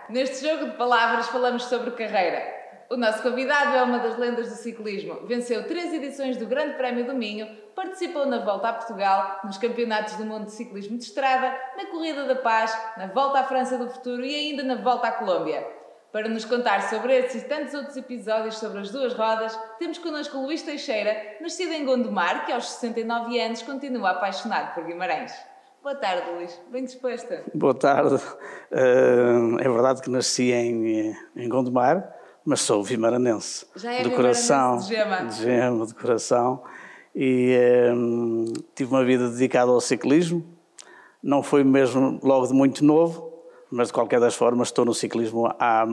Neste jogo de palavras falamos sobre carreira. O nosso convidado é uma das lendas do ciclismo. Venceu 3 edições do Grande Prémio do Minho, participou na Volta a Portugal, nos Campeonatos do Mundo de Ciclismo de Estrada, na Corrida da Paz, na Volta à França do Futuro e ainda na Volta à Colômbia. Para nos contar sobre esses e tantos outros episódios sobre as duas rodas, temos connosco o Luís Teixeira, nascido em Gondomar, que aos 69 anos continua apaixonado por Guimarães. Boa tarde, Luís. Bem disposta. Boa tarde. É verdade que nasci em Gondomar, mas sou vimaranense. Já é de coração, de Gema. De Gema, de coração. E tive uma vida dedicada ao ciclismo. Não foi mesmo logo de muito novo, mas de qualquer das formas estou no ciclismo há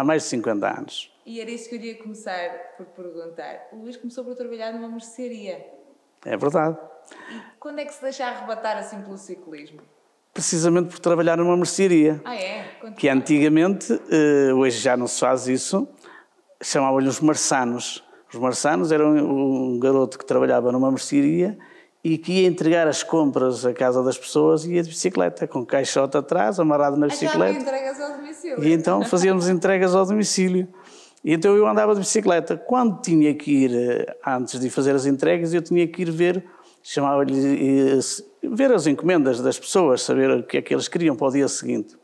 mais de 50 anos. E era isso que eu ia começar por perguntar. O Luís começou por trabalhar numa mercearia. É verdade. E quando é que se deixa arrebatar assim pelo ciclismo? Precisamente por trabalhar numa mercearia. Ah, é? Que antigamente, hoje já não se faz isso, chamavam-lhe os marçanos. Os marçanos eram um garoto que trabalhava numa mercearia e que ia entregar as compras à casa das pessoas e ia de bicicleta, com caixote atrás, amarrado na bicicleta. Já entregas ao domicílio. E então fazíamos entregas ao domicílio. E então eu andava de bicicleta. Quando tinha que ir, antes de fazer as entregas, eu tinha que ir ver, chamava-lhe, ver as encomendas das pessoas, saber o que é que eles queriam para o dia seguinte.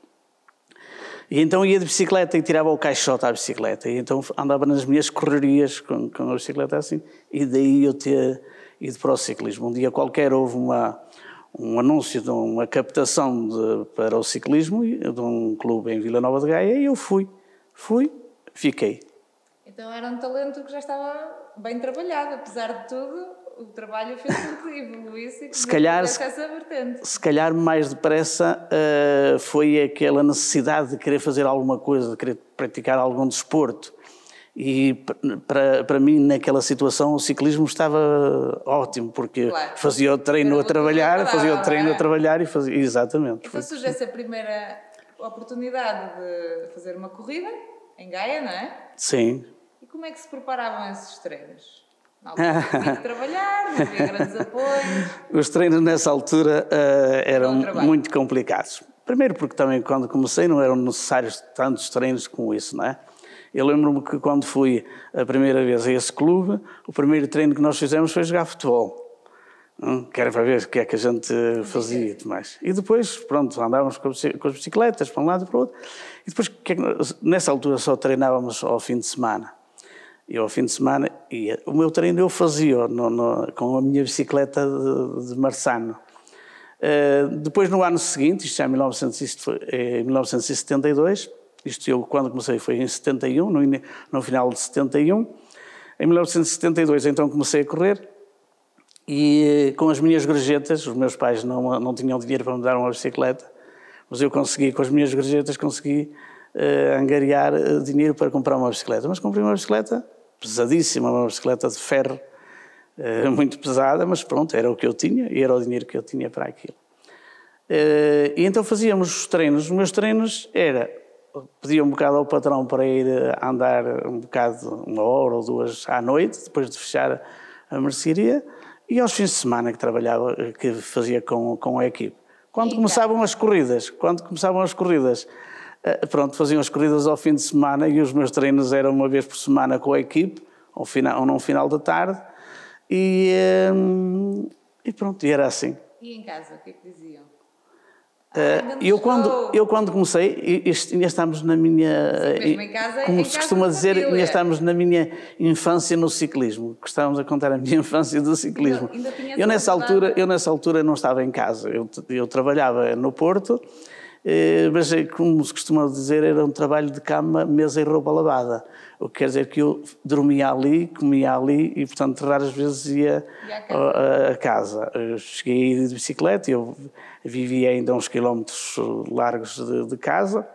E então ia de bicicleta e tirava o caixote à bicicleta. E então andava nas minhas correrias com a bicicleta assim. E daí eu ter ido para o ciclismo. Um dia qualquer houve um anúncio de uma captação para o ciclismo de um clube em Vila Nova de Gaia e eu fui, fiquei. Então era um talento que já estava bem trabalhado, apesar de tudo, o trabalho fez com que evoluísse e que essa vertente. Se calhar mais depressa foi aquela necessidade de querer fazer alguma coisa, de querer praticar algum desporto. E para mim, naquela situação, o ciclismo estava ótimo, porque claro, fazia o treino a trabalhar, e fazia... Exatamente. Então surge essa primeira oportunidade de fazer uma corrida em Gaia, não é? Sim. E como é que se preparavam esses treinos? Não havia que trabalhar, não havia grandes apoios. Os treinos nessa altura eram muito complicados. Primeiro porque também quando comecei não eram necessários tantos treinos como isso, não é? Eu lembro-me que quando fui a primeira vez a esse clube, o primeiro treino que nós fizemos foi jogar futebol. Que era para ver o que é que a gente fazia e tudo mais. E depois, pronto, andávamos com as bicicletas para um lado e para o outro. E depois, nessa altura só treinávamos ao fim de semana. E ao fim de semana, o meu treino eu fazia com a minha bicicleta de marçano. Depois, no ano seguinte, isto já em 1972, isto eu quando comecei foi em 71, no final de 71. Em 1972 então comecei a correr e com as minhas gorjetas, os meus pais não tinham dinheiro para me dar uma bicicleta, mas eu consegui, com as minhas gorjetas, angariar dinheiro para comprar uma bicicleta. Mas comprei uma bicicleta pesadíssima, uma bicicleta de ferro, muito pesada, mas pronto, era o que eu tinha e era o dinheiro que eu tinha para aquilo. E então fazíamos os treinos. Os meus treinos pedia um bocado ao patrão para ir andar um bocado, 1 hora ou 2 à noite, depois de fechar a mercearia, e aos fins de semana que fazia com a equipe. Quando começavam as corridas, pronto, faziam as corridas ao fim de semana e os meus treinos eram uma vez por semana com a equipe, ou num final da tarde, e pronto, e era assim. E em casa, o que é que diziam? Eu quando comecei, ainda estamos na minha, mesmo em casa, como se costuma dizer, ainda estamos na minha infância no ciclismo. Gostávamos a contar a minha infância do ciclismo. Eu nessa altura não estava em casa, eu trabalhava no Porto, mas como se costuma dizer, era um trabalho de cama, mesa e roupa lavada. O que quer dizer que eu dormia ali, comia ali e, portanto, raras vezes ia a casa. Eu cheguei a ir de bicicleta, eu vivia ainda uns quilómetros largos de casa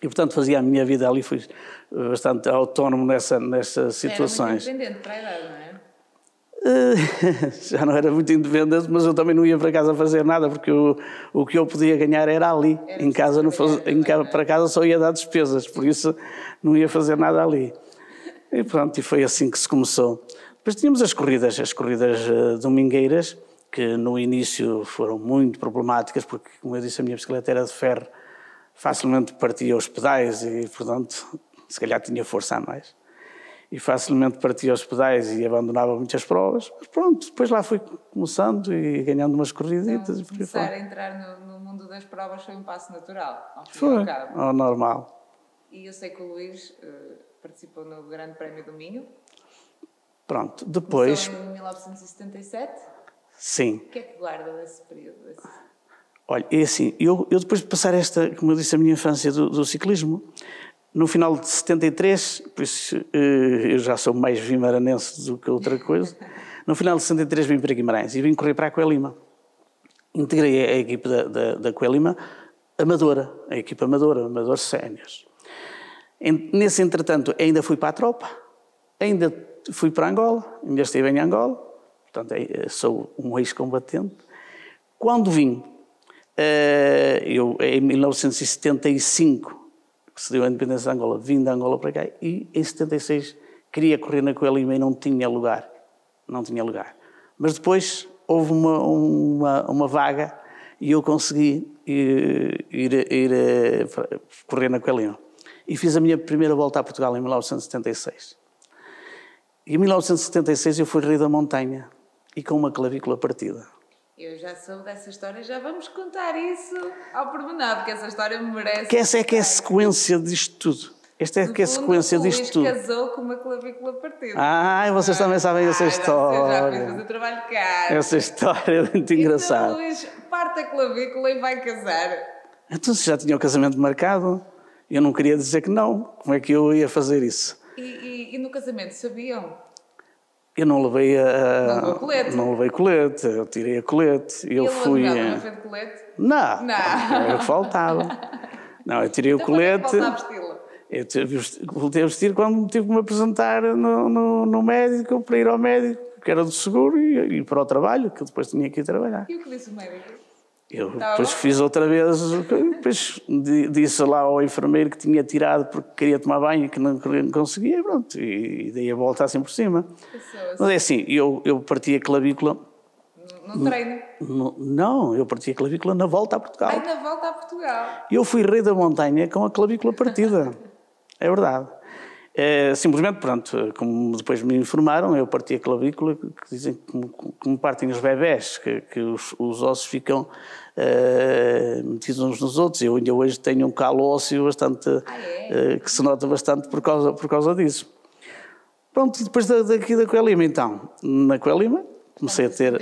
e, portanto, fazia a minha vida ali, fui bastante autónomo nessas situações. Era muito independente para a idade, não é? Já não era muito independente, mas eu também não ia para casa fazer nada, porque o que eu podia ganhar era ali. Em casa, para casa só ia dar despesas, por isso não ia fazer nada ali. E pronto, e foi assim que se começou. Depois tínhamos as corridas domingueiras, que no início foram muito problemáticas, porque, como eu disse, a minha bicicleta era de ferro facilmente partia os pedais e, portanto, se calhar tinha força a mais. E facilmente partia os pedais e abandonava muitas provas. Mas pronto, depois lá fui começando e ganhando umas corriditas. Então, começar a entrar no mundo das provas foi um passo natural, ao fim Foi, e ao cabo. ao normal. E eu sei que o Luís participou no Grande Prémio do Minho. Pronto, depois... Começou em 1977. Sim. O que é que guarda desse período? Olha, é assim, eu depois de passar esta, como eu disse, a minha infância do ciclismo, no final de 73, por isso eu já sou mais vimaranense do que outra coisa, no final de 73 vim para Guimarães e vim correr para a Coelima. Integrei a equipe da Coelima amadora, a equipe amadores séniores. Nesse entretanto ainda fui para a tropa, ainda fui para Angola, ainda estive em Angola, portanto sou um ex-combatente. Quando vim, eu em 1975, que se deu a independência de Angola, vim de Angola para cá e em 76 queria correr na Coelima e não tinha lugar. Não tinha lugar. Mas depois houve uma vaga e eu consegui ir correr na Coelima. E fiz a minha primeira volta a Portugal em 1976. E em 1976 eu fui rei da montanha e com uma clavícula partida. Eu já soube dessa história, já vamos contar isso ao pormenor, porque essa história merece... Que essa é que é a sequência disto tudo. Esta é que é a sequência disto tudo. O Luís casou com uma clavícula partida. Vocês também sabem essa história. Já fiz fazer trabalho de casa. Essa história é muito engraçada. Então, Luís, parte a clavícula e vai casar. Então, se já tinha o casamento marcado, eu não queria dizer que não. Como é que eu ia fazer isso? E no casamento, sabiam? Eu não levei colete? Não levei colete, eu tirei a colete. E ele fui... não foi de colete? Não, eu faltava. Não, eu tirei o colete. Eu voltei a vestir quando tive que me apresentar no médico, para ir ao médico, que era do seguro, e ir para o trabalho, que eu depois tinha que ir trabalhar. E o que disse o médico? Eu depois fiz outra vez, depois disse lá ao enfermeiro que tinha tirado porque queria tomar banho e que não conseguia, pronto, e dei a volta assim por cima. Mas é assim, eu parti a clavícula... No treino? Não, eu parti a clavícula na volta a Portugal. Na volta a Portugal? Eu fui rei da montanha com a clavícula partida, é verdade. Simplesmente, pronto, como depois me informaram, eu parti a clavícula, que dizem que como partem os bebés, que os ossos ficam metidos uns nos outros. Eu ainda hoje tenho um calo ósseo bastante, que se nota bastante por causa disso. Pronto, depois daqui da Coelima, então, na Coelima, comecei a ter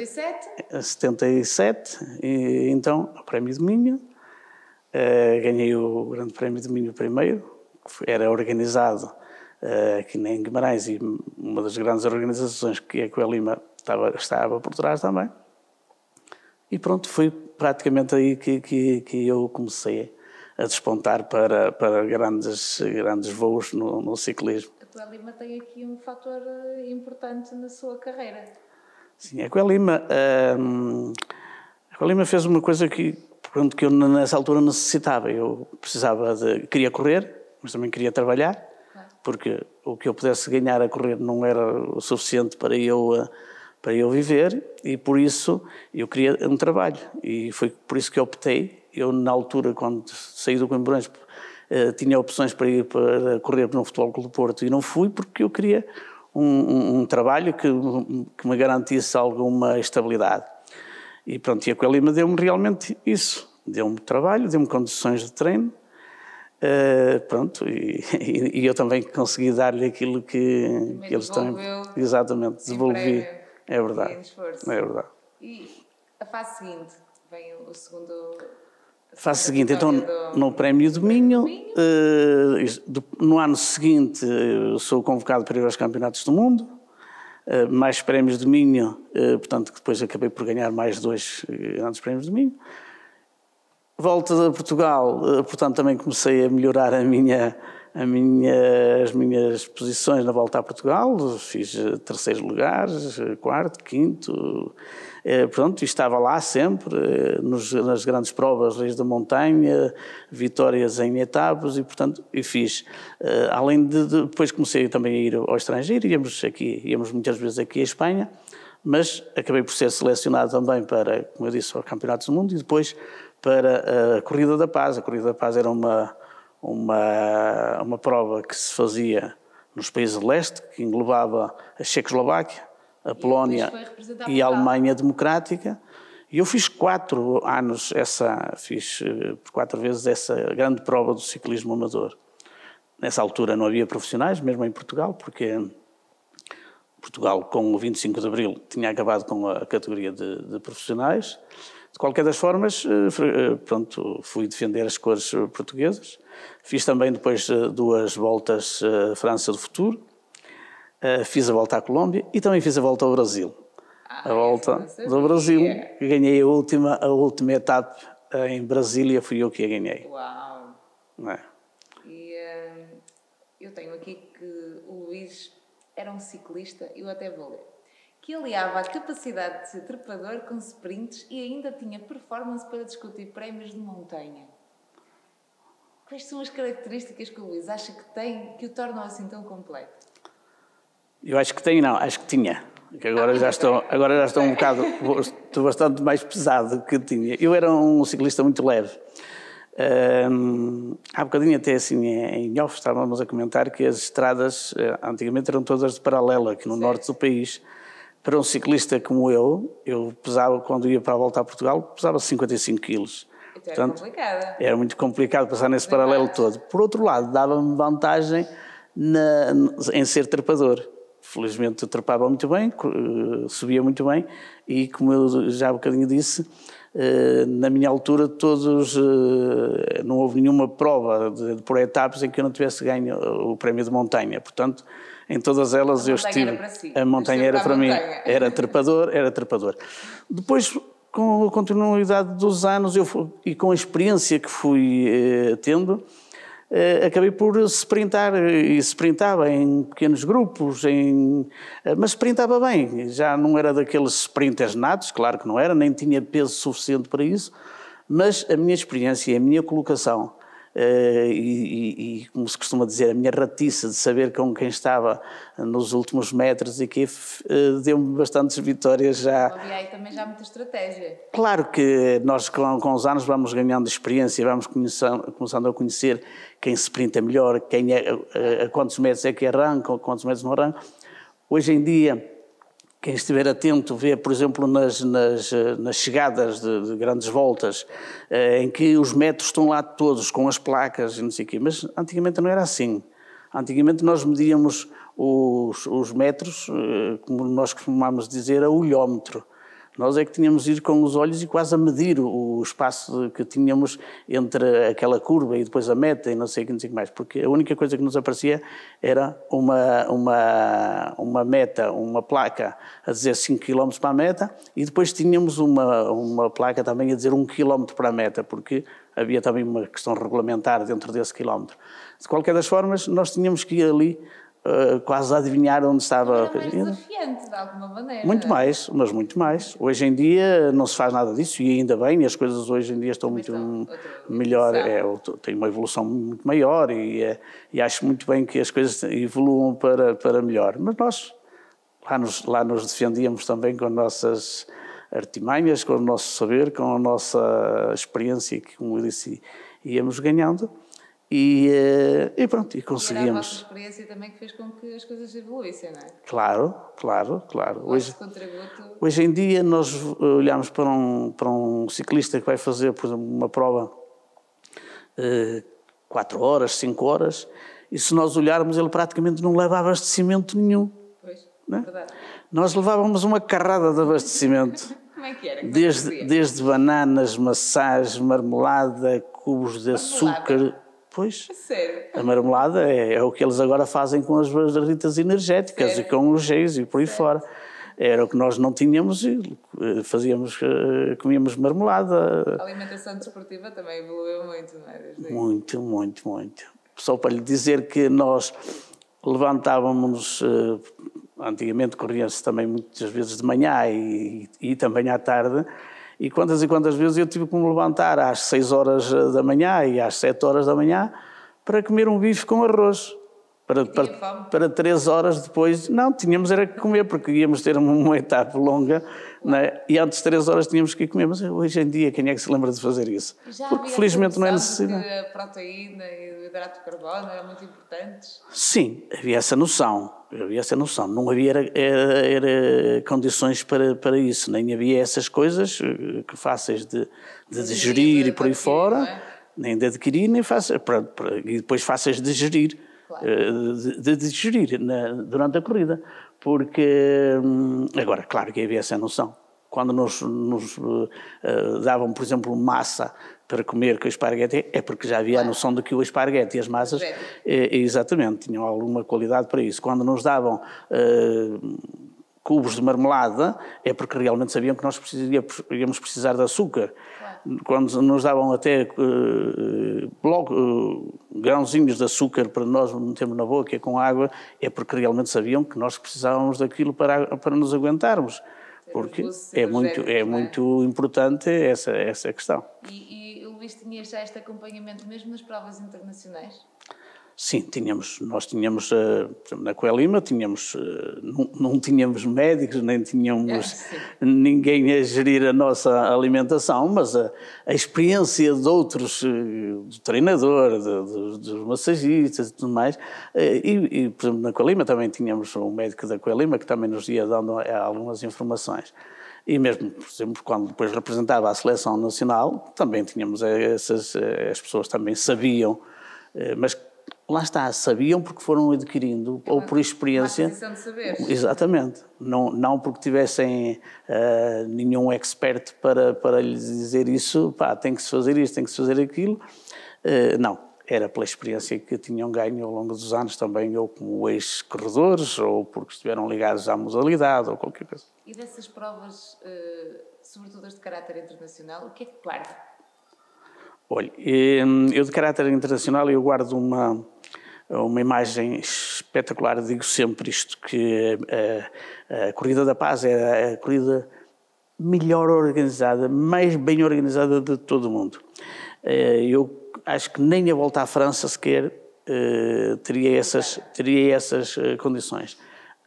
77, e então, o Prémio de Minho, ganhei o Grande Prémio de Minho primeiro, que era organizado aqui em Guimarães, e uma das grandes organizações que a Coelima estava por trás também. E pronto, foi praticamente aí que eu comecei a despontar para grandes voos no ciclismo. A Coelima tem aqui um fator importante na sua carreira. Sim, a Coelima fez uma coisa que eu nessa altura necessitava. Eu queria correr, mas também queria trabalhar, porque o que eu pudesse ganhar a correr não era o suficiente para eu viver, e por isso eu queria um trabalho. E foi por isso que eu optei. Eu, na altura, quando saí do Camburães, tinha opções para ir para correr no Futebol Clube do Porto e não fui, porque eu queria um trabalho que me garantisse alguma estabilidade. E pronto, e a Coelima deu-me realmente isso. Deu-me trabalho, deu-me condições de treino. Pronto, e eu também consegui dar-lhe aquilo que eles têm. Exatamente, desenvolvi. É verdade. É verdade. E a fase seguinte, vem o segundo. A fase seguinte, então, no Prémio do Minho, no ano seguinte, sou convocado para ir aos Campeonatos do Mundo, mais prémios do Minho, portanto, que depois acabei por ganhar mais 2 grandes prémios do Minho. Volta a Portugal, portanto, também comecei a melhorar as minhas posições na volta a Portugal. Fiz 3º lugar, 4º, 5º, pronto, e estava lá sempre, nas grandes provas, reis da montanha, vitórias em etapas, e portanto, fiz. Além depois comecei também a ir ao estrangeiro, íamos muitas vezes aqui à Espanha, mas acabei por ser selecionado também para, como eu disse, aos Campeonatos do Mundo, e depois para a Corrida da Paz. A Corrida da Paz era uma prova que se fazia nos países de leste, que englobava a Checoslováquia, a Polónia e a Alemanha Democrática. E eu fiz 4 anos, fiz por 4 vezes essa grande prova do ciclismo amador. Nessa altura não havia profissionais, mesmo em Portugal, porque Portugal, com o 25 de Abril, tinha acabado com a categoria de profissionais. De qualquer das formas, pronto, fui defender as cores portuguesas. Fiz também depois 2 voltas à França do Futuro. Fiz a volta à Colômbia e também fiz a volta ao Brasil. A volta do Brasil, ganhei a última etapa em Brasília, fui eu que a ganhei. Uau! Não é? E eu tenho aqui que o Luís era um ciclista, eu até vou ler, que aliava a capacidade de ser trepador com sprints e ainda tinha performance para discutir prémios de montanha. Quais são as características que o Luís acha que tem que o tornam assim tão completo? Eu acho que tenho, não, acho que tinha. Que agora já estou um bocado, estou bastante mais pesado do que tinha. Eu era um ciclista muito leve. Há bocadinho até assim em off estávamos a comentar que as estradas antigamente eram todas de paralela aqui no norte do país. Para um ciclista como eu pesava, quando ia para a volta a Portugal, pesava 55 quilos. Então complicado. Era muito complicado passar nesse paralelo todo. Por outro lado, dava-me vantagem em ser trepador. Felizmente eu trepava muito bem, subia muito bem e, como eu já há bocadinho disse, na minha altura não houve nenhuma prova por etapas em que eu não tivesse ganho o prémio de montanha. Portanto, em todas elas eu estive. A montanha era para mim, era trepador. Depois, com a continuidade dos anos e com a experiência que fui tendo, acabei por sprintar, e sprintava em pequenos grupos, mas sprintava bem. Já não era daqueles sprinters natos, claro que não era, nem tinha peso suficiente para isso, mas a minha experiência, a minha colocação e como se costuma dizer, a minha ratice de saber com quem estava nos últimos metros e que deu-me bastantes vitórias já. Havia aí também já muita estratégia. Claro que nós com os anos vamos ganhando experiência, vamos começando a conhecer quem se sprinta melhor, a quantos metros é que arranca, a quantos metros não arranca. Hoje em dia, quem estiver atento vê, por exemplo, nas chegadas de grandes voltas, em que os metros estão lá todos, com as placas e não sei o quê, mas antigamente não era assim. Antigamente nós medíamos os metros, como nós costumamos dizer, a olhómetro. Nós é que tínhamos de ir com os olhos e quase a medir o espaço que tínhamos entre aquela curva e depois a meta e não sei o que mais, porque a única coisa que nos aparecia era uma meta, uma placa a dizer 5 km para a meta e depois tínhamos uma placa também a dizer 1 km para a meta, porque havia também uma questão regulamentar dentro desse quilómetro. De qualquer das formas, nós tínhamos que ir ali quase a adivinhar onde estava. Era mais desafiante, de alguma maneira. Muito mais, mas muito mais. Hoje em dia não se faz nada disso e ainda bem, as coisas hoje em dia estão muito melhor, tem uma evolução muito maior e acho muito bem que as coisas evoluam para melhor. Mas nós lá nos defendíamos também com as nossas artimanhas, com o nosso saber, com a nossa experiência que, como eu disse, íamos ganhando. E pronto, e conseguimos. E era a vossa experiência também que fez com que as coisas evoluíssem, não é? Claro. Hoje em dia nós olhamos para um ciclista que vai fazer, por exemplo, uma prova 4 horas, 5 horas, e se nós olharmos ele praticamente não leva abastecimento nenhum. Pois, não é? Verdade. Nós levávamos uma carrada de abastecimento. Como é que era? Desde bananas, maçãs, marmelada, cubos de açúcar. Pois, sério? A marmelada é o que eles agora fazem com as barritas energéticas. Sério? E com os géis e por aí fora. Era o que nós não tínhamos e comíamos marmelada. A alimentação desportiva também evoluiu muito, não é? Desde aí. Muito. Só para lhe dizer que nós levantávamos, antigamente corria-se também muitas vezes de manhã e também à tarde. E quantas vezes eu tive que me levantar às 6 horas da manhã e às 7 horas da manhã para comer um bife com arroz. para 3 horas depois, não, tínhamos era que comer, porque íamos ter uma etapa longa, né? E antes de 3 horas tínhamos que ir comer, mas hoje em dia quem é que se lembra de fazer isso? Já porque felizmente não é necessário. Que a proteína e o hidrato de carbono eram muito importantes? Sim, havia essa noção, não havia era condições para isso, nem havia essas coisas que fáceis de digerir e por aí fora, nem de adquirir, nem fáceis, e depois fáceis de gerir. Claro. De digerir durante a corrida, porque agora, claro que havia essa noção. Quando nos davam, por exemplo, massa para comer com o esparguete, é porque já havia a noção de que o esparguete e as massas, exatamente, tinham alguma qualidade para isso. Quando nos davam cubos de marmelada, é porque realmente sabiam que nós íamos precisar de açúcar. Quando nos davam até grãozinhos de açúcar para nós metermos na boca com água, é porque realmente sabiam que nós precisávamos daquilo para nos aguentarmos. Porque é muito importante essa questão. E o Luís tinha já este acompanhamento mesmo nas provas internacionais? Sim, nós tínhamos, na Coelima, não tínhamos médicos, nem tínhamos ninguém a gerir a nossa alimentação, mas a experiência de outros, do treinador, dos massagistas e tudo mais, e, por exemplo, na Coelima também tínhamos um médico da Coelima que também nos ia dando algumas informações. E mesmo, por exemplo, quando depois representava a seleção nacional, também tínhamos as pessoas também sabiam, mas lá está, sabiam porque foram adquirindo, ou por experiência. Uma aquisição de saberes. Exatamente. Não porque tivessem nenhum expert para lhes dizer isso, tem que se fazer isto, tem que se fazer aquilo. Não, era pela experiência que tinham ganho ao longo dos anos também, ou como ex-corredores, ou porque estiveram ligados à modalidade, ou qualquer coisa. E dessas provas, sobretudo as de caráter internacional, o que é que guarda? Olha, eu de caráter internacional eu guardo uma imagem espetacular, digo sempre isto, que a Corrida da Paz é a corrida melhor organizada, mais bem organizada de todo o mundo. Eu acho que nem a Volta à França sequer teria essas condições,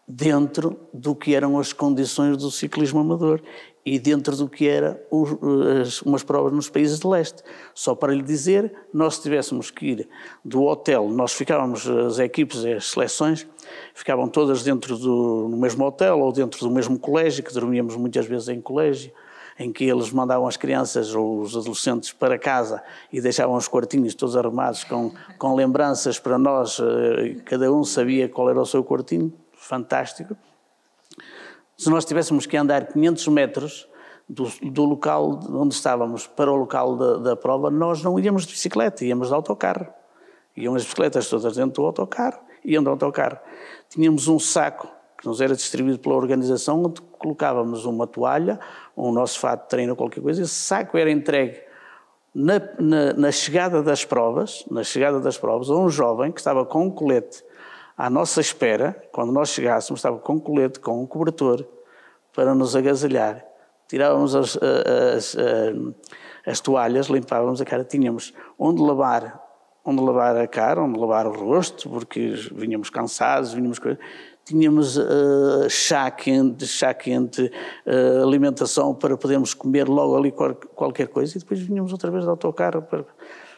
dentro do que eram as condições do ciclismo amador e dentro do que eram umas provas nos países de leste. Só para lhe dizer, nós se tivéssemos que ir do hotel, nós ficávamos, as equipes e as seleções, ficavam todas no mesmo hotel ou dentro do mesmo colégio, que dormíamos muitas vezes em colégio, em que eles mandavam as crianças ou os adolescentes para casa e deixavam os quartinhos todos arrumados com lembranças para nós, cada um sabia qual era o seu quartinho, fantástico. Se nós tivéssemos que andar 500 metros do local onde estávamos para o local da prova, nós não íamos de bicicleta, íamos de autocarro. Iam as bicicletas todas dentro do autocarro, iam de autocarro. Tínhamos um saco que nos era distribuído pela organização, onde colocávamos uma toalha, um nosso fato de treino ou qualquer coisa, esse saco era entregue na chegada das provas, a um jovem que estava com um colete à nossa espera, quando nós chegássemos, estava com um colete, com um cobertor, para nos agasalhar. Tirávamos as toalhas, limpávamos a cara, tínhamos onde lavar a cara, onde lavar o rosto, porque vinhamos cansados, tínhamos chá quente, alimentação para podermos comer logo ali qualquer coisa, e depois vinhamos outra vez de autocarro.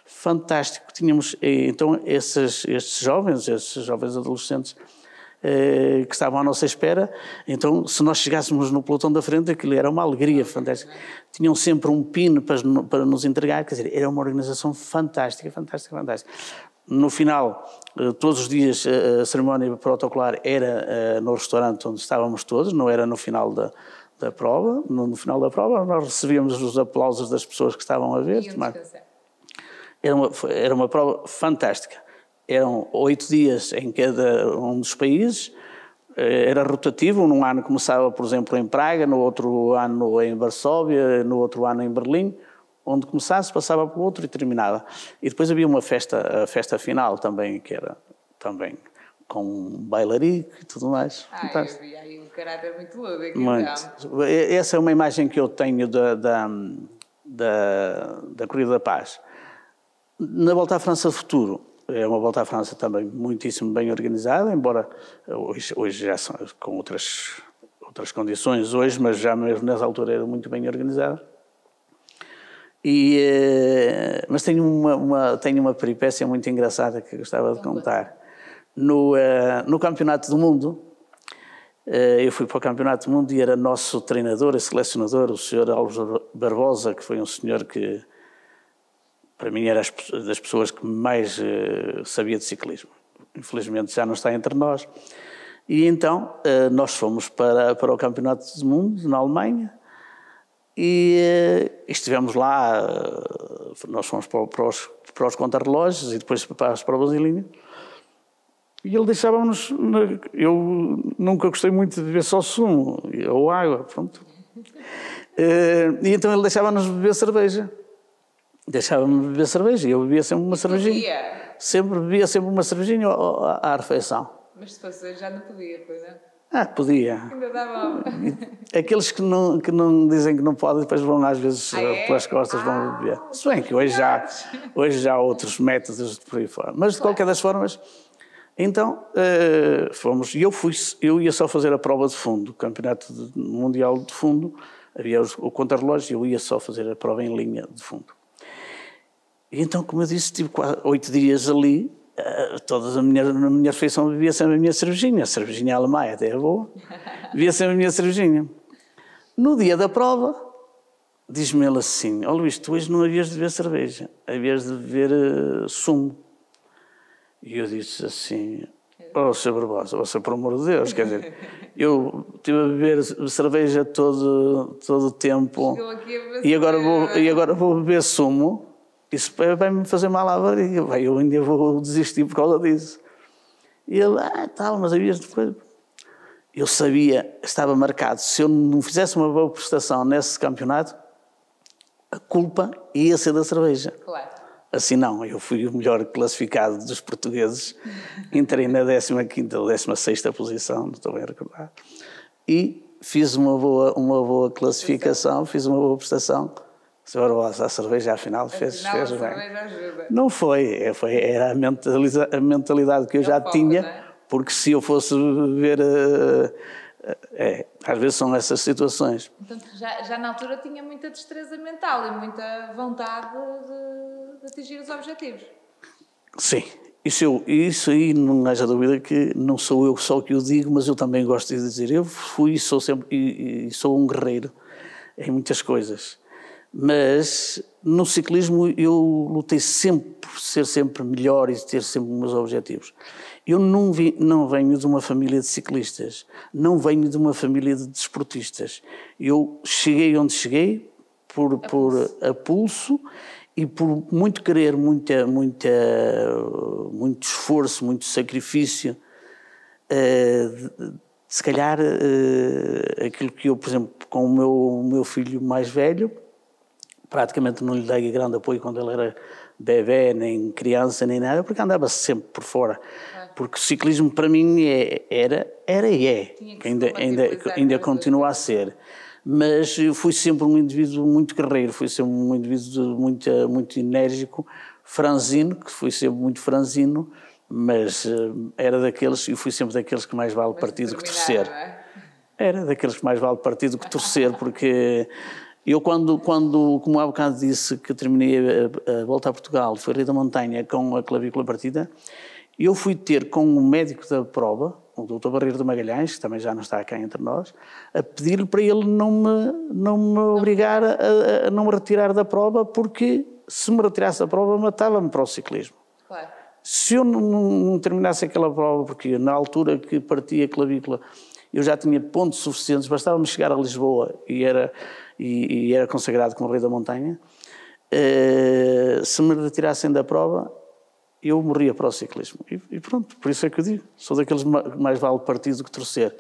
Fantástico. Tínhamos, então, estes jovens adolescentes que estavam à nossa espera, então, se nós chegássemos no pelotão da frente, aquilo era uma alegria fantástica. Tinham sempre um pino para nos entregar, quer dizer, era uma organização fantástica. No final, todos os dias, a cerimónia protocolar era no restaurante onde estávamos todos, não era no final da prova. No final da prova, nós recebíamos os aplausos das pessoas que estavam a ver. Era uma prova fantástica. Eram 8 dias em cada um dos países, era rotativo, num ano começava, por exemplo, em Praga, no outro ano em Varsóvia, no outro ano em Berlim, onde começasse, passava para o outro e terminava. E depois havia uma a festa final também, que era também com um bailarico e tudo mais. Eu vi aí um caráter muito louco aqui. Muito. Essa é uma imagem que eu tenho da Corrida da Paz. Na Volta à França Futuro, é uma Volta à França também muitíssimo bem organizada, embora hoje já são com outras condições hoje, mas já mesmo nessa altura era muito bem organizada. Mas tenho uma peripécia muito engraçada que eu gostava de contar. No Campeonato do Mundo, eu fui para o Campeonato do Mundo e era nosso treinador e selecionador, o Sr. Alves Barbosa, que foi um senhor que, para mim, era das pessoas que mais sabia de ciclismo. Infelizmente já não está entre nós. E então nós fomos para o Campeonato do Mundo, na Alemanha, e estivemos lá, nós fomos para os contrarrelógios e depois para as provas em linha. E ele deixava-nos... Eu nunca gostei muito de beber só sumo ou água, pronto. E então ele deixava-nos beber cerveja. Deixava-me beber cerveja e eu bebia sempre uma cervejinha. Bebia sempre uma cervejinha à refeição. Mas se fosse já não podia, pois não? Podia. Ainda dava. Aqueles que não dizem que não podem, depois vão às vezes pelas costas vão beber. Se bem que hoje já há outros métodos por aí fora. Mas de qualquer das formas... Então, fomos, e eu ia só fazer a prova de fundo, o Campeonato Mundial de Fundo, havia o contrarrelógio, eu ia só fazer a prova em linha de fundo. E então, como eu disse, tive 8 dias ali, na minha refeição bebia sempre a minha cervejinha alemã, até é boa, bebia sempre a minha cervejinha. No dia da prova, diz-me ele assim, Luís, tu hoje não havias de beber cerveja, havias de beber sumo. E eu disse assim, Sr. Barbosa, por amor de Deus, quer dizer, eu estive a beber cerveja todo o tempo e agora vou beber sumo, isso vai-me fazer mal à barriga, eu ainda vou desistir por causa disso. E ele, mas havias depois... Eu sabia, estava marcado, se eu não fizesse uma boa prestação nesse campeonato, a culpa ia ser da cerveja. Claro. Assim não, eu fui o melhor classificado dos portugueses, entrei na 15ª ou 16ª posição, não estou bem a recordar, e fiz uma boa classificação, fiz uma boa prestação. A cerveja afinal fez bem. Ajuda. Não era a mentalidade que eu já tinha, né? Porque se eu fosse ver... às vezes são essas situações. Portanto, já na altura tinha muita destreza mental e muita vontade de atingir os objetivos. Sim, isso aí não haja dúvida que não sou eu só que o digo, mas eu também gosto de dizer, eu fui e sou sempre, e sou um guerreiro em muitas coisas, mas no ciclismo eu lutei sempre por ser sempre melhor e ter sempre os meus objetivos. Eu não venho de uma família de ciclistas, não venho de uma família de desportistas. Eu cheguei onde cheguei por a pulso e por muito querer, muito esforço, muito sacrifício. Se calhar aquilo que eu, por exemplo, com o meu filho mais velho, praticamente não lhe dei grande apoio quando ele era bebê, nem criança, nem nada, porque andava sempre por fora. Porque o ciclismo para mim era e é, ainda continua a ser. Mas eu fui sempre um indivíduo muito guerreiro, fui sempre um indivíduo muito enérgico, franzino, que fui sempre muito franzino, mas eu fui sempre daqueles que mais vale partir do que torcer. Era daqueles que mais vale partir do que torcer, porque... Eu como há bocado disse que terminei a Volta a Portugal, foi Rio da Montanha com a clavícula partida, eu fui ter com o médico da prova, o Dr. Barreiro de Magalhães, que também já não está cá entre nós, a pedir-lhe para ele não me obrigar a não me retirar da prova, porque se me retirasse da prova matava-me para o ciclismo. Claro. Se eu não terminasse aquela prova, porque na altura que parti a clavícula eu já tinha pontos suficientes, bastava-me chegar a Lisboa e era consagrado como Rei da Montanha, se me retirassem da prova, eu morria para o ciclismo. E pronto, por isso é que eu digo, sou daqueles que mais vale partir do que torcer.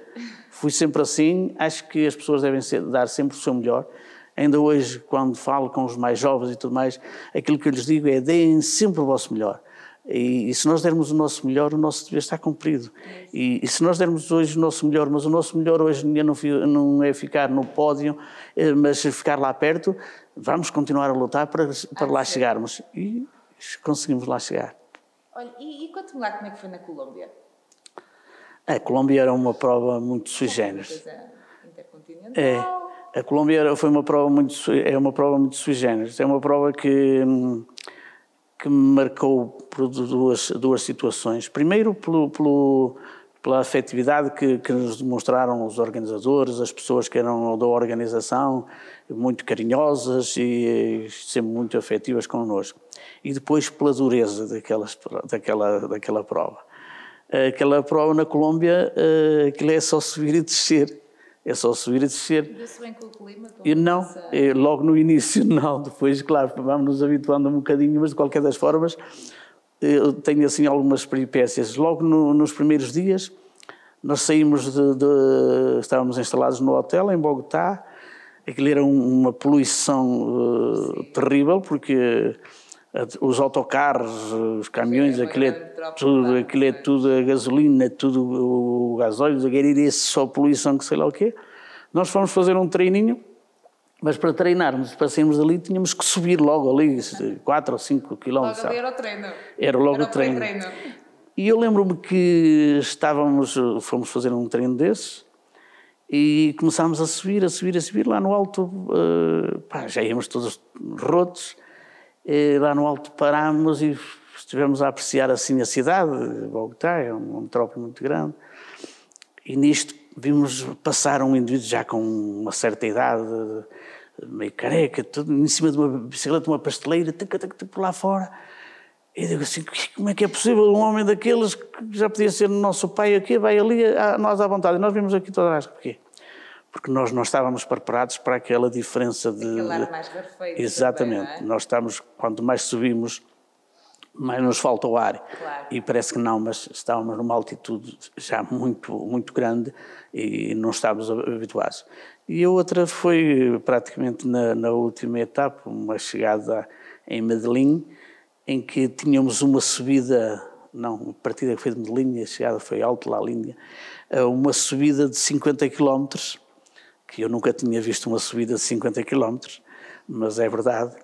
Fui sempre assim, acho que as pessoas devem dar sempre o seu melhor. Ainda hoje, quando falo com os mais jovens e tudo mais, aquilo que eu lhes digo é, deem sempre o vosso melhor. E se nós dermos o nosso melhor, o nosso dever está cumprido. E se nós dermos hoje o nosso melhor, mas o nosso melhor hoje não é ficar no pódio, mas ficar lá perto, vamos continuar a lutar para lá chegarmos. E conseguimos lá chegar. Olha, e conte-me lá como é que foi na Colômbia? A Colômbia era uma prova muito sui generis. Intercontinental. A Colômbia foi uma prova é uma prova muito sui generis. É uma prova que me marcou por duas situações. Primeiro, pela afetividade que nos demonstraram os organizadores, as pessoas que eram da organização, muito carinhosas e sempre muito afetivas connosco. E depois pela dureza daquela prova. Aquela prova na Colômbia, aquilo é só subir e descer. É só subir e descer. Deu-se bem com o clima? Não, logo no início não. Depois, claro, vamos nos habituando um bocadinho, mas de qualquer das formas eu tenho assim algumas peripécias. Logo nos primeiros dias nós saímos estávamos instalados no hotel em Bogotá. Aquilo era uma poluição terrível, porque os autocarros, os caminhões, aquilo é tudo a gasolina, tudo o gasóleo, aquilo só poluição que sei lá o quê. Nós fomos fazer um treininho, mas para treinarmos, para sairmos dali, tínhamos que subir logo ali, 4 ou 5 quilómetros. Logo ali era o treino. Era logo o treino. E eu lembro-me que fomos fazer um treino desses e começámos a subir lá no alto, já íamos todos rotos. Lá no alto parámos e estivemos a apreciar assim a cidade. Bogotá é uma metrópole muito grande, e nisto vimos passar um indivíduo já com uma certa idade, meio careca, tudo em cima de uma bicicleta, uma pasteleira, por lá fora. E digo assim, como é que é possível um homem daqueles que já podia ser nosso pai aqui, vai ali, nós à vontade, e nós vimos aqui toda a rasca. Porquê? Porque nós não estávamos preparados para aquela diferença de... Aquele ar mais rarefeito. Exatamente. Também, não é? Nós estamos, quanto mais subimos, mais nos falta o ar. Claro. E parece que não, mas estávamos numa altitude já muito, muito grande e não estávamos habituados. E a outra foi praticamente na última etapa, uma chegada em Medellín, em que tínhamos uma subida, a partida que foi de Medellín, a chegada foi Alto La Línea, uma subida de 50 quilómetros, que eu nunca tinha visto uma subida de 50 km, mas é verdade,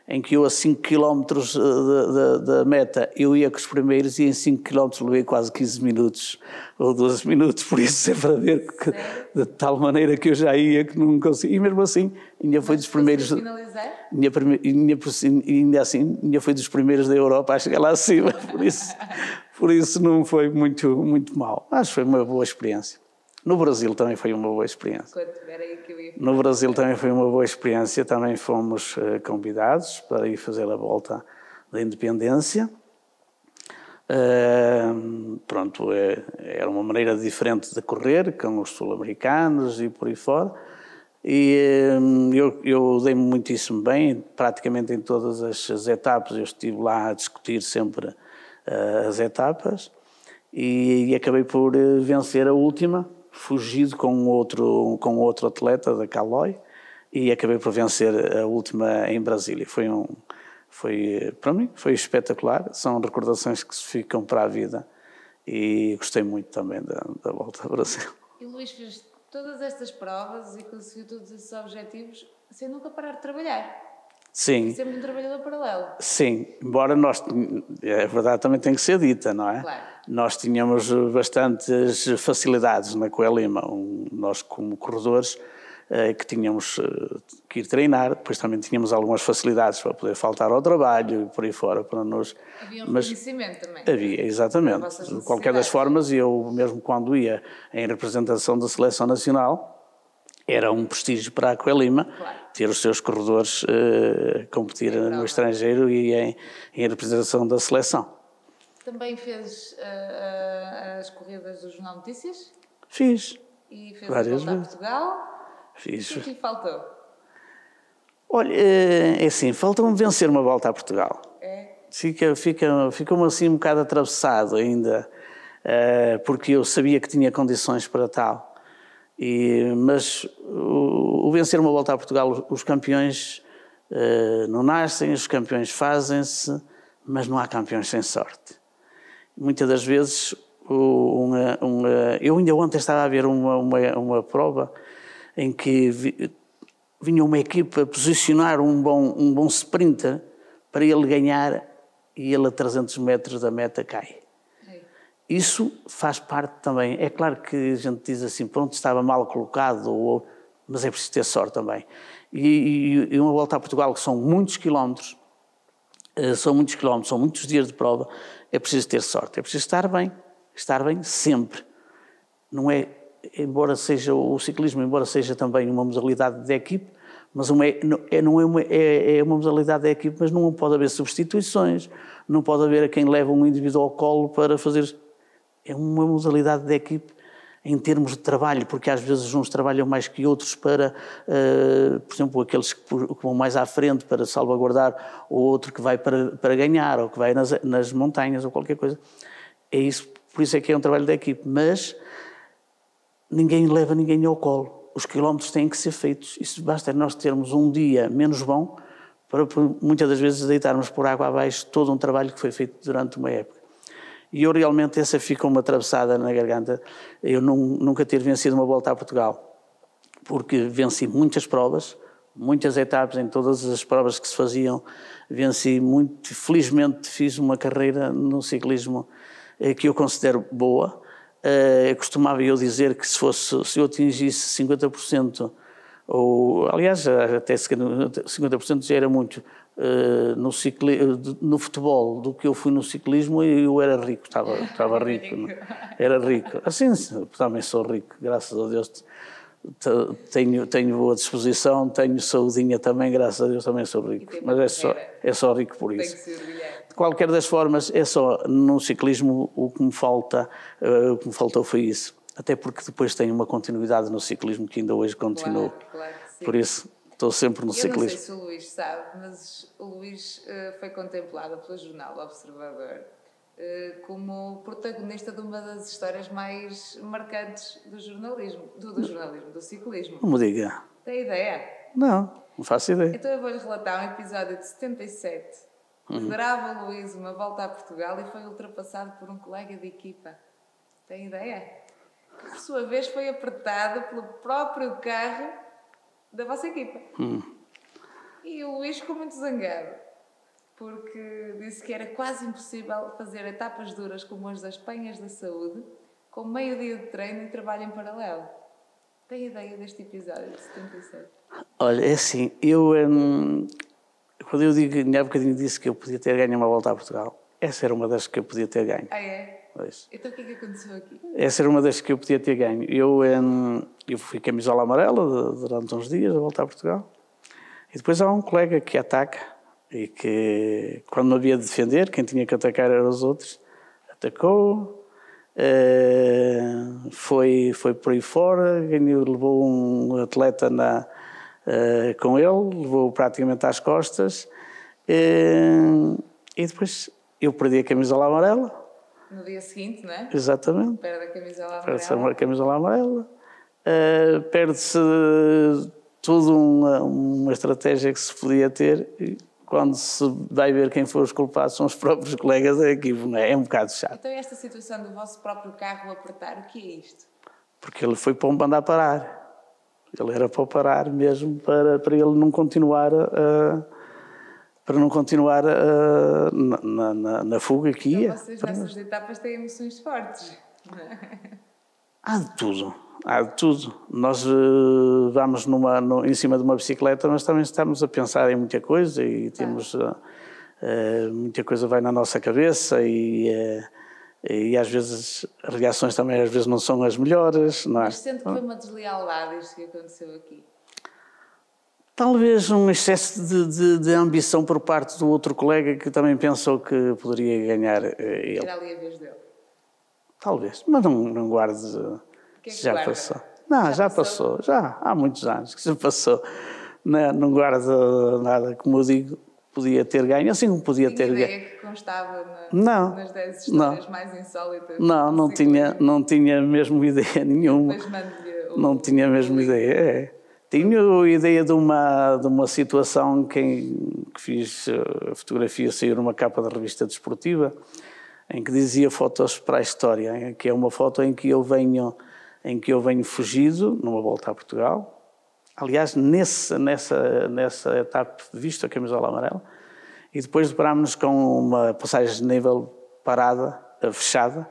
em que eu a 5 km da meta eu ia com os primeiros e em 5 km levei quase 15 minutos ou 12 minutos, por isso é para ver que, de tal maneira que eu já ia que não consegui, e mesmo assim ainda foi dos primeiros, ainda assim ainda foi dos primeiros da Europa a chegar lá acima, por isso não foi muito mal, mas foi uma boa experiência. No Brasil também foi uma boa experiência. No Brasil também foi uma boa experiência. Também fomos convidados para ir fazer a volta da independência. Pronto, era uma maneira diferente de correr, com os sul-americanos e por aí fora. E eu dei-me muitíssimo bem, praticamente em todas as etapas. Eu estive lá a discutir sempre as etapas e acabei por vencer a última, fugido com outro atleta da Caloi, e acabei por vencer a última em Brasília. Para mim foi espetacular, são recordações que se ficam para a vida e gostei muito também da volta ao Brasil. E o Luís fez todas estas provas e conseguiu todos esses objetivos sem nunca parar de trabalhar. Sim. Sempre um trabalhador paralelo. Sim, embora a verdade também tem que ser dita, não é? Claro. Nós tínhamos bastantes facilidades na Coelima, nós como corredores que tínhamos que ir treinar, depois também tínhamos algumas facilidades para poder faltar ao trabalho e por aí fora para nós. Havia um reconhecimento também. Havia, exatamente. De qualquer das formas, eu mesmo quando ia em representação da Seleção Nacional, era um prestígio para a Coelima, claro, ter os seus corredores competir no estrangeiro e em representação da seleção. Também fez as corridas do Jornal Notícias? Fiz. E fez a volta a Portugal? Fiz. O que lhe faltou? Olha, é assim, falta-me vencer uma volta a Portugal. É? Ficou-me assim um bocado atravessado ainda, porque eu sabia que tinha condições para tal. Mas o vencer uma volta a Portugal, os campeões não nascem, os campeões fazem-se, mas não há campeões sem sorte. Muitas das vezes, eu ainda ontem estava a ver uma prova em que vinha uma equipa a posicionar um bom sprinter para ele ganhar e ele a 300 metros da meta cai. Isso faz parte também. É claro que a gente diz assim, pronto, estava mal colocado, mas é preciso ter sorte também. E uma volta a Portugal, que são muitos quilómetros, são muitos dias de prova, é preciso ter sorte, é preciso estar bem sempre. Não é, embora seja o ciclismo, embora seja também uma modalidade de equipe, mas é uma modalidade de equipe, mas não pode haver substituições, não pode haver a quem leva um indivíduo ao colo para fazer... É uma modalidade de equipe em termos de trabalho, porque às vezes uns trabalham mais que outros para, por exemplo, aqueles que vão mais à frente para salvaguardar, ou outro que vai para ganhar, ou que vai nas montanhas, ou qualquer coisa. É isso, por isso é que é um trabalho de equipe, mas ninguém leva ninguém ao colo. Os quilómetros têm que ser feitos. Isso basta nós termos um dia menos bom para muitas das vezes deitarmos por água abaixo todo um trabalho que foi feito durante uma época. E eu realmente, essa fica uma atravessada na garganta, eu nunca ter vencido uma volta a Portugal, porque venci muitas provas, muitas etapas em todas as provas que se faziam, venci muito, felizmente fiz uma carreira no ciclismo que eu considero boa. Costumava eu dizer que se eu atingisse 50%, ou aliás até 50% já era muito, no futebol do que eu fui no ciclismo, eu era rico, estava rico, era rico. Assim, também sou rico, graças a Deus. Tenho boa disposição, tenho saudinha também, graças a Deus também sou rico. Mas é só rico por isso. De qualquer das formas, é só no ciclismo o que me faltou foi isso. Até porque depois tenho uma continuidade no ciclismo que ainda hoje continuo. Claro que sim. Por isso, estou sempre no ciclismo. Eu não sei se o Luís sabe, mas o Luís foi contemplado pelo jornal Observador como protagonista de uma das histórias mais marcantes do ciclismo. Não me diga. Tem ideia? Não faço ideia. Então eu vou-lhe relatar um episódio de 77. Liderava Luís uma volta a Portugal e foi ultrapassado por um colega de equipa. Tem ideia? Que por sua vez foi apertado pelo próprio carro da vossa equipa. E o Luís ficou muito zangado, porque disse que era quase impossível fazer etapas duras como as das Penhas da Saúde, com meio dia de treino e trabalho em paralelo. Tem ideia deste episódio de 77? Olha, é assim, quando eu digo, há bocadinho disse que eu podia ter ganho uma volta a Portugal, essa era uma das que eu podia ter ganho. Ah, é? Pois. Então o que é que aconteceu aqui? Essa era uma das que eu podia ter ganho. Eu fui camisola amarela durante uns dias a voltar a Portugal. E depois há um colega que ataca e que, quando não havia de defender, quem tinha que atacar eram os outros, atacou, foi por aí fora, levou um atleta com ele, levou praticamente às costas, e depois eu perdi a camisola amarela. No dia seguinte, não é? Exatamente. Perde a camisola amarela. Perde-se a camisola amarela. Perde-se toda uma estratégia que se podia ter. E quando se vai ver quem foram os culpados, são os próprios colegas da equipe, não é? É um bocado chato. Então esta situação do vosso próprio carro apertar, o que é isto? Porque ele foi para mandar parar. Ele era para parar mesmo, para ele não continuar na fuga que ia. Então vocês nessas etapas têm emoções fortes, não é? Há de tudo. Nós vamos em cima de uma bicicleta, mas também estamos a pensar em muita coisa e temos muita coisa vai na nossa cabeça e às vezes as reações também às vezes não são as melhores. Não é? Mas sente que foi uma deslealdade isto que aconteceu aqui? Talvez um excesso de ambição por parte do outro colega que também pensou que poderia ganhar ele. Era ali a vez dele? Talvez, mas não guarde. Que é que já guarda? passou. Não, já passou. Já há muitos anos que já passou. Não guarda nada, como eu digo, podia ter ganho, assim como podia ter ganho. Tinha ideia que constava nas 10 histórias mais insólitas? Não tinha mesmo ideia nenhuma. Não tinha mesmo ideia. Tinha a ideia de uma situação que fiz a fotografia sair numa capa da revista desportiva, em que dizia fotos para a história, que é uma foto em que eu venho fugido numa volta a Portugal. Aliás, nessa etapa visto a camisola amarela, e depois deparámos-nos com uma passagem de nível parada, fechada,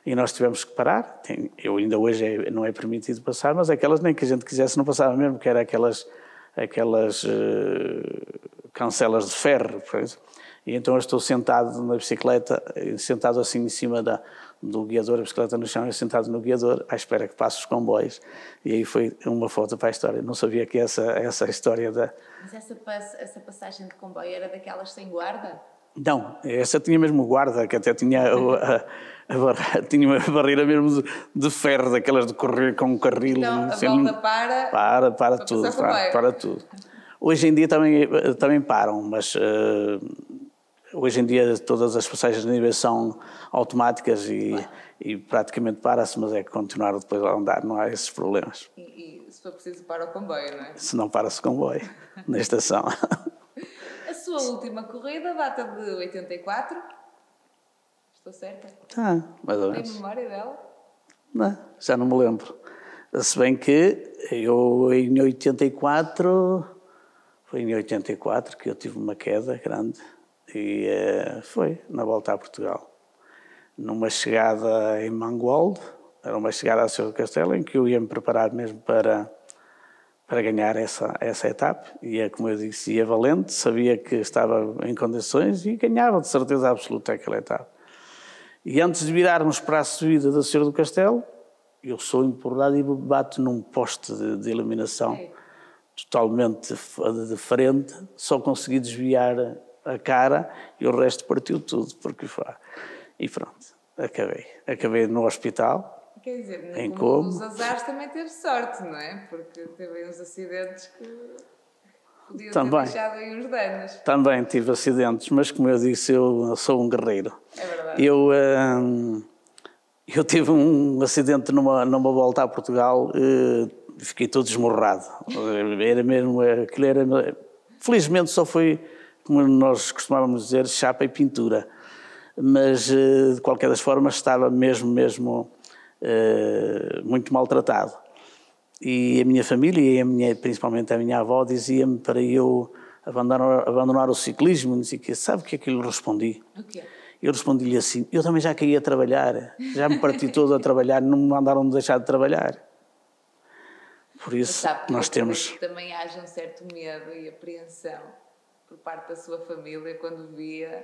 e nós tivemos que parar. Eu ainda hoje não é permitido passar, mas aquelas nem que a gente quisesse não passava mesmo, que era aquelas cancelas de ferro, por exemplo. E então eu estou sentado na bicicleta, sentado assim em cima do guiador, a bicicleta no chão, eu sentado no guiador, à espera que passe os comboios. E aí foi uma foto para a história. Não sabia que essa história da... Mas essa passagem de comboio era daquelas sem guarda? Não, essa tinha mesmo guarda, que até tinha tinha uma barreira mesmo de ferro, daquelas de correr com um carril. Então a volta para tudo, para tudo. Hoje em dia também param, mas hoje em dia todas as passagens de nível são automáticas e praticamente para-se, mas é que continuar depois a andar, não há esses problemas. E se for preciso para o comboio, não é? Se não para-se o comboio, na estação. A sua última corrida data de 84? Estou certa? Tá, mais ou menos. Tem memória dela? Não, já não me lembro. Se bem que eu em 84, foi em 84 que eu tive uma queda grande e foi na volta a Portugal. Numa chegada em Mangualde, era uma chegada a Senhor do Castelo, em que eu ia me preparar mesmo para ganhar essa etapa. E como eu disse, ia valente, sabia que estava em condições e ganhava de certeza absoluta aquela etapa. E antes de virarmos para a subida da Senhor do Castelo, eu sou empurrado e bato num poste de iluminação totalmente de frente, só consegui desviar a cara e o resto partiu tudo, porque e pronto, acabei no hospital. Quer dizer, em como os azares também teve sorte, não é? Porque teve uns acidentes que podiam ter deixado aí uns danos. Também tive acidentes, mas como eu disse, eu sou um guerreiro. É verdade. Eu tive um acidente numa volta a Portugal, fiquei todo esmorrado. Felizmente só foi, como nós costumávamos dizer, chapa e pintura. Mas, de qualquer das formas, estava mesmo muito maltratado. E a minha família, e principalmente a minha avó, dizia-me para eu abandonar o ciclismo. Não sei o quê. Sabe o que é que eu lhe respondi? O quê? Eu respondi-lhe assim: eu também já queria trabalhar, já me parti todo a trabalhar, não me mandaram deixar de trabalhar. Por isso, nós temos... Que também haja um certo medo e apreensão por parte da sua família quando via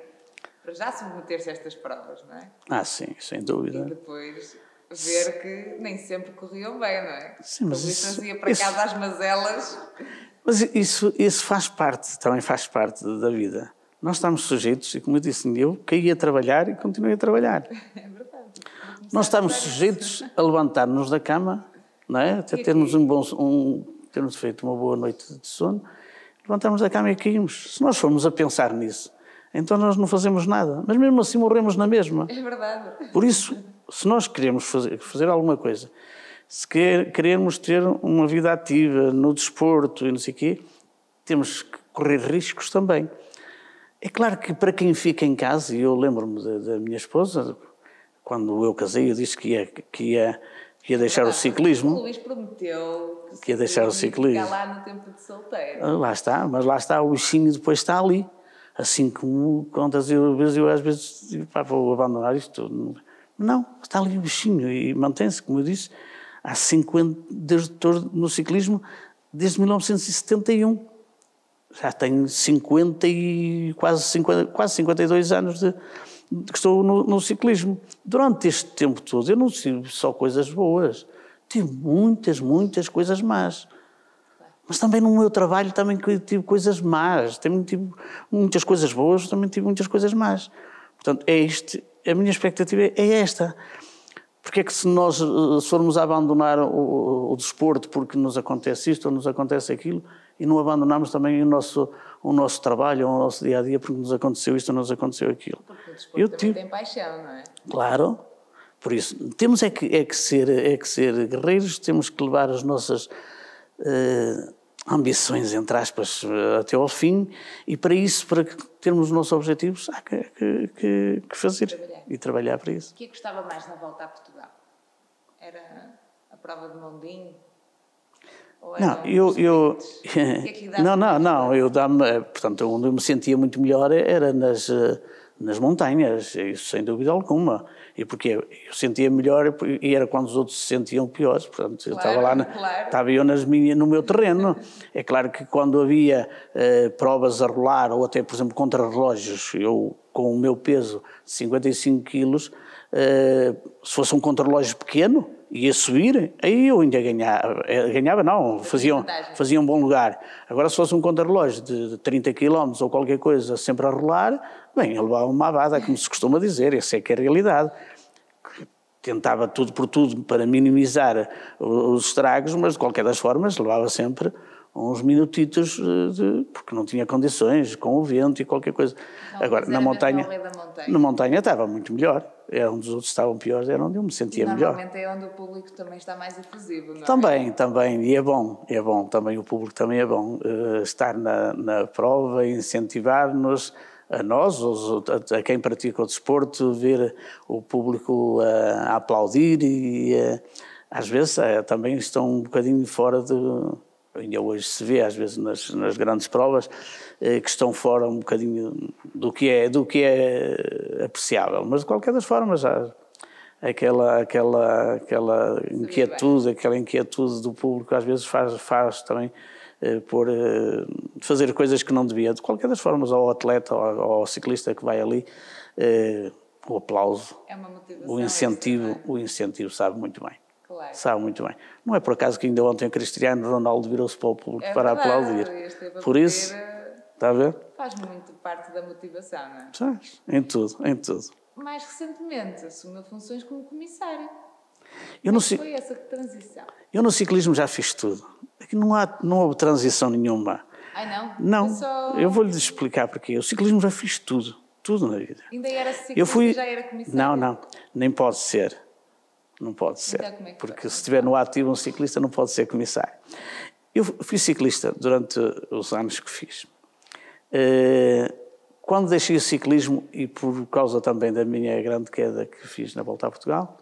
para já submeter-se a estas provas, não é? Ah, sim, sem dúvida. E depois ver que nem sempre corriam bem, não é? Sim, mas isso trazia para casa às mazelas. Mas isso faz parte, também faz parte da vida. Nós estamos sujeitos, e como eu disse, eu caí a trabalhar e continuei a trabalhar. É verdade. Nós estamos sujeitos a levantar-nos da cama, não é? Até termos termos feito uma boa noite de sono, levantamos da cama e caímos. Se nós formos a pensar nisso, então nós não fazemos nada. Mas mesmo assim morremos na mesma. É verdade. Por isso, se nós queremos fazer alguma coisa, se queremos ter uma vida ativa no desporto e não sei o quê, temos que correr riscos também. É claro que para quem fica em casa, e eu lembro-me da minha esposa, quando eu casei, eu disse que ia deixar o ciclismo. O Luís prometeu que ia deixar o ciclismo. Ficar lá no tempo de solteiro. Lá está, mas lá está, o bichinho depois está ali. Assim como quantas vezes eu às vezes digo, pá, vou abandonar isto tudo. Não, está ali o bichinho e mantém-se, como eu disse, há 50, desde no ciclismo, desde 1971. Já tenho quase 52 anos que estou no ciclismo. Durante este tempo todo eu não tive só coisas boas, tive muitas coisas más. Mas também no meu trabalho também tive coisas más, também tive muitas coisas boas, também tive muitas coisas más. Portanto, a minha expectativa é esta. Porque é que se nós formos a abandonar o desporto porque nos acontece isto ou nos acontece aquilo e não abandonamos também o nosso trabalho, o nosso dia-a-dia porque nos aconteceu isto ou nos aconteceu aquilo? Porque o desporto também tem paixão, não é? Claro. Por isso, temos que ser guerreiros, temos que levar as nossas ambições, entre aspas, até ao fim, e para isso, para termos os nossos objetivos, há que fazer e trabalhar para isso. O que gostava mais na volta a Portugal? Era a prova de Mondinho? Ou Não, eram que é que dava não, portanto, onde eu me sentia muito melhor era nas montanhas, isso sem dúvida alguma. E porque eu sentia melhor e era quando os outros se sentiam piores, portanto, eu estava lá, estava eu no meu terreno. É claro que quando havia provas a rolar, ou até, por exemplo, contrarrelógios, eu com o meu peso de 55 quilos, se fosse um contrarrelógio pequeno, ia subir, aí eu ainda ganhava não, fazia um bom lugar. Agora se fosse um contrarrelógio de 30 km ou qualquer coisa sempre a rolar, bem, eu levava uma avada, como se costuma dizer, essa é que é a realidade. Tentava tudo por tudo para minimizar os estragos, mas de qualquer das formas levava sempre uns minutitos, porque não tinha condições, com o vento e qualquer coisa. Não, Agora, na montanha estava muito melhor. Era onde os outros estavam piores, era onde eu me sentia melhor. Normalmente é onde o público também está mais efusivo, não é? Também, e é bom, também o público também é bom. Estar na prova, incentivar-nos, a nós, a quem pratica o desporto, ver o público a aplaudir e às vezes também estão um bocadinho fora de... Ainda hoje se vê, às vezes, nas grandes provas, que estão fora um bocadinho do que é apreciável. Mas, de qualquer das formas, aquela inquietude do público, às vezes, faz também fazer coisas que não devia. De qualquer das formas, ao atleta ou ao ciclista que vai ali, o aplauso, é uma motivação, o incentivo sabe muito bem. Claro. Sabe muito bem. Não é por acaso que ainda ontem o Cristiano Ronaldo virou-se para o público para aplaudir. Por isso, está a ver? Faz muito parte da motivação, não é? Faz, em tudo. Mais recentemente assumiu funções como comissário. Foi essa transição? Eu no ciclismo já fiz tudo. Aqui não houve transição nenhuma. Ai não? Não, eu vou-lhe explicar porque o ciclismo já fiz tudo na vida. Ainda era ciclista, já era comissário? Não, nem pode ser. Não pode ser, então, porque se estiver no ativo um ciclista não pode ser comissário. Eu fui ciclista durante os anos que fiz. Quando deixei o ciclismo, e por causa também da minha grande queda que fiz na Volta a Portugal,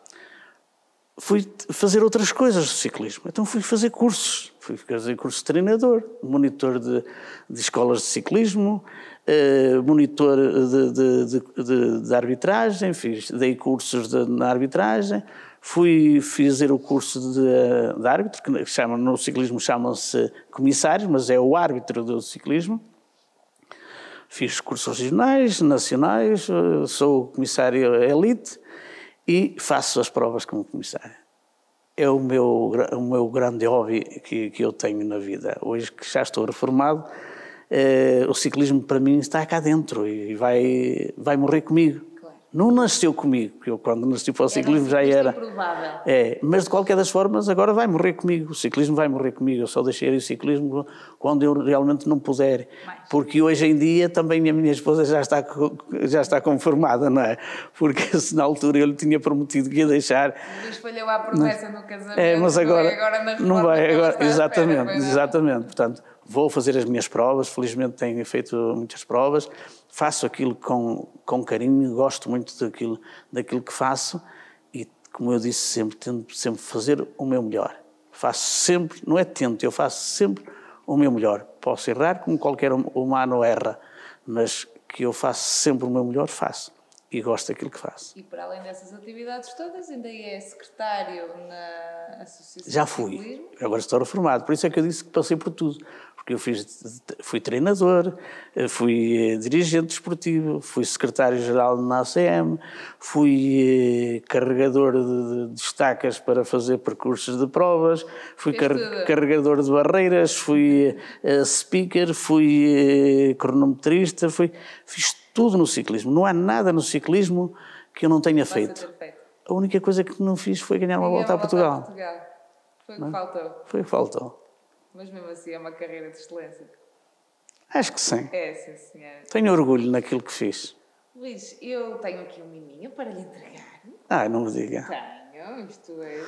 fui fazer outras coisas do ciclismo. Então fui fazer cursos de treinador, monitor de escolas de ciclismo, monitor de arbitragem, dei cursos na arbitragem. Fui fazer o curso de árbitro, que no ciclismo chamam-se comissários, mas é o árbitro do ciclismo. Fiz cursos regionais, nacionais, sou comissário elite e faço as provas como comissário. É o meu grande hobby que eu tenho na vida. Hoje que já estou reformado, o ciclismo para mim está cá dentro e vai morrer comigo. Não nasceu comigo, porque eu quando nasci para o ciclismo já era... improvável. Mas de qualquer das formas agora vai morrer comigo, o ciclismo vai morrer comigo, eu só deixei o ciclismo quando eu realmente não puder. Porque hoje em dia também a minha esposa já está conformada, não é? Porque se na altura eu lhe tinha prometido que ia deixar... Luís falhou à promessa no casamento, mas agora não vai agora. Exatamente. Portanto, vou fazer as minhas provas, felizmente tenho feito muitas provas, faço aquilo com carinho, gosto muito daquilo que faço e, como eu disse sempre, tento sempre fazer o meu melhor. Faço sempre, não é tento, eu faço sempre o meu melhor. Posso errar como qualquer humano erra, mas que eu faço sempre o meu melhor, faço. E gosto daquilo que faço. E para além dessas atividades todas, ainda é secretário na Associação Já fui, agora estou reformado, por isso é que eu disse que passei por tudo. Porque eu fui treinador, fui dirigente desportivo, fui secretário-geral na ACM, fui carregador de estacas para fazer percursos de provas, fui carregador de barreiras, fui speaker, fui cronometrista, fiz tudo no ciclismo. Não há nada no ciclismo que eu não tenha feito. A única coisa que não fiz foi ganhar uma Volta a Portugal. Foi o que faltou. Foi o que faltou. Mas mesmo assim é uma carreira de excelência. Acho que sim. É, sim, senhora. Tenho orgulho naquilo que fiz. Luís, eu tenho aqui um miminho para lhe entregar. Não me diga. Tenho, isto é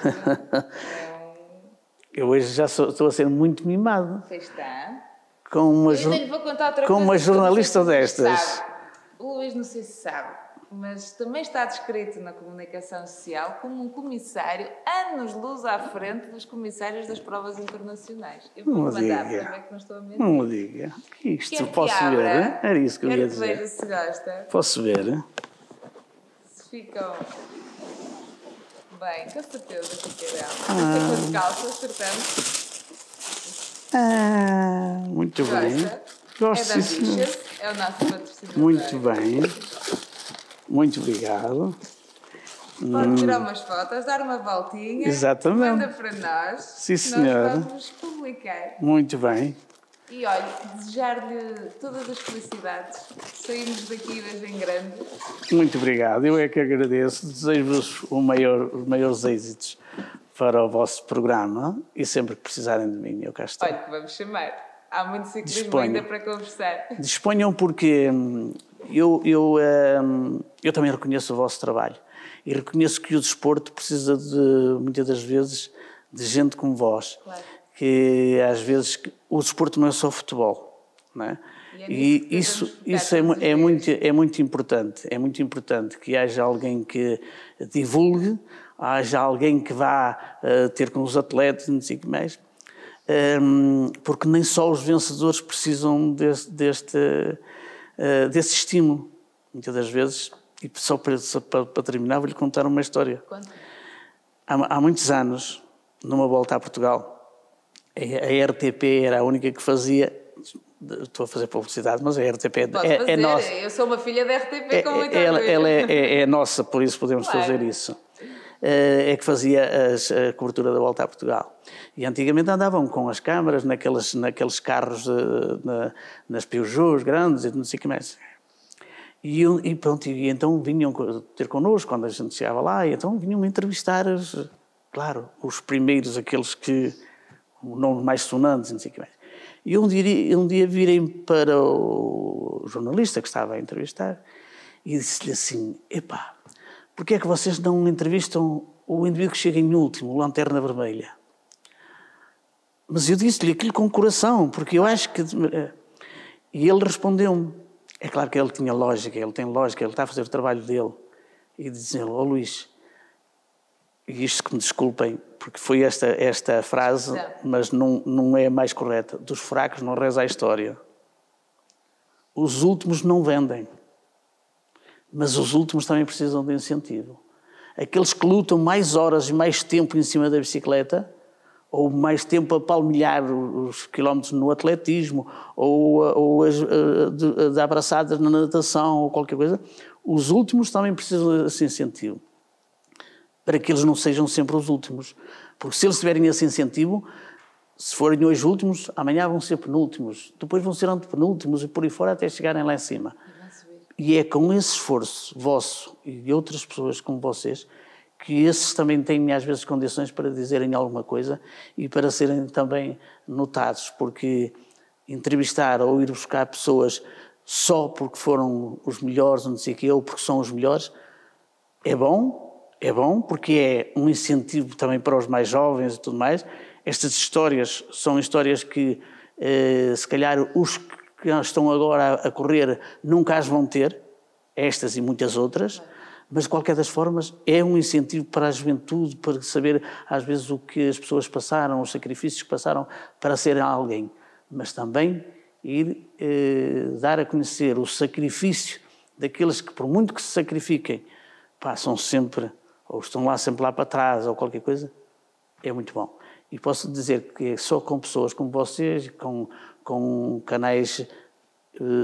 Eu hoje já estou a ser muito mimado. Você está. Com uma, eu ainda lhe vou contar outra com coisa uma jornalista destas. O Luís não sei se sabe, mas também está descrito na comunicação social como um comissário anos-luz à frente dos comissários das provas internacionais. Eu vou mandar para ver que não estou a mentir. Não me diga. Isto Quer que posso abra? ver? Era isso que eu ia Quero dizer. que veja se gosta. Posso ver? Se ficam bem, com certeza fica dela. Isto é com as calças, portanto. Muito bem. Gosta? Gosto, É da sim, senhor. Bichas, é o nosso patrocinador. Muito bem. Muito obrigado. Pode tirar umas fotos, dar uma voltinha. Exatamente. Manda para nós. Sim, senhora. Nós vamos publicar. Muito bem. E olha, desejar-lhe todas as felicidades. Saímos daqui desde em grande. Muito obrigado. Eu é que agradeço. Desejo-vos os maiores êxitos para o vosso programa e sempre que precisarem de mim, eu cá estou. Olha, que vamos chamar. Há muito ciclismo Disponham. ainda para conversar. Disponham porque eu também reconheço o vosso trabalho e reconheço que o desporto precisa muitas das vezes de gente como vós. Claro. Que às vezes o desporto não é só futebol, não é? E isso é muito importante. É muito importante que haja alguém que divulgue, haja alguém que vá ter com os atletas, não sei o que mais, porque nem só os vencedores precisam desse estímulo. Muitas das vezes, e só para terminar, vou-lhe contar uma história. Há muitos anos, numa volta a Portugal, a RTP era a única que fazia. Estou a fazer publicidade, mas a RTP é nossa. Eu sou uma filha da RTP com muita ela é nossa, por isso podemos fazer isso. É que fazia a cobertura da volta a Portugal. E antigamente andavam com as câmaras naqueles carros, nas Peugeots grandes e não sei o que mais. E então vinham ter connosco quando a gente chegava lá, e então vinham entrevistar, claro, os primeiros, aqueles que o nome mais sonantes, não sei o que mais. E um dia virei para o jornalista que estava a entrevistar e disse-lhe assim: epá, porquê é que vocês não entrevistam o indivíduo que chega em último, o Lanterna Vermelha? Mas eu disse-lhe aquilo com coração, porque eu acho que... E ele respondeu-me. É claro que ele tinha lógica, ele tem lógica, ele está a fazer o trabalho dele. E dizendo: ó Luís, e isto que me desculpem, porque foi esta frase, mas não é a mais correta. Dos fracos não reza a história. Os últimos não vendem, mas os últimos também precisam de incentivo. Aqueles que lutam mais horas e mais tempo em cima da bicicleta, ou mais tempo a palmilhar os quilómetros no atletismo, ou as abraçadas na natação, ou qualquer coisa, os últimos também precisam desse incentivo, para que eles não sejam sempre os últimos. Porque se eles tiverem esse incentivo, se forem hoje últimos, amanhã vão ser penúltimos, depois vão ser antepenúltimos e por aí fora até chegarem lá em cima. E é com esse esforço vosso e de outras pessoas como vocês que esses também têm às vezes condições para dizerem alguma coisa e para serem também notados, porque entrevistar ou ir buscar pessoas só porque foram os melhores, não sei o quê, ou porque são os melhores, é bom porque é um incentivo também para os mais jovens e tudo mais. Estas histórias são histórias que se calhar os que estão agora a correr nunca as vão ter, estas e muitas outras, mas de qualquer das formas é um incentivo para a juventude, para saber às vezes o que as pessoas passaram, os sacrifícios que passaram para serem alguém, mas também ir dar a conhecer o sacrifício daqueles que, por muito que se sacrifiquem, passam sempre, ou estão lá sempre lá para trás, ou qualquer coisa, é muito bom. E posso dizer que é só com pessoas como vocês, com canais,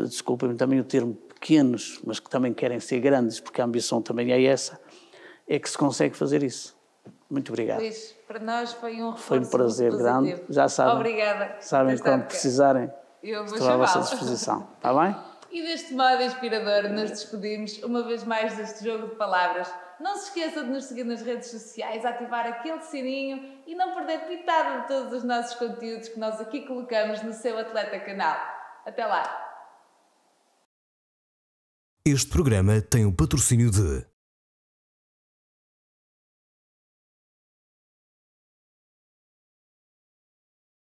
desculpem-me também o termo, pequenos, mas que também querem ser grandes, porque a ambição também é essa, é que se consegue fazer isso. Muito obrigado. Luís, para nós foi um reforço. Foi um prazer grande. Já sabem. Obrigada. Sabem quando precisarem, estou à vossa disposição. Está bem? E deste modo inspirador nos despedimos uma vez mais deste jogo de palavras. Não se esqueça de nos seguir nas redes sociais, ativar aquele sininho e não perder pitada de todos os nossos conteúdos que nós aqui colocamos no seu Atleta Canal. Até lá! Este programa tem o patrocínio de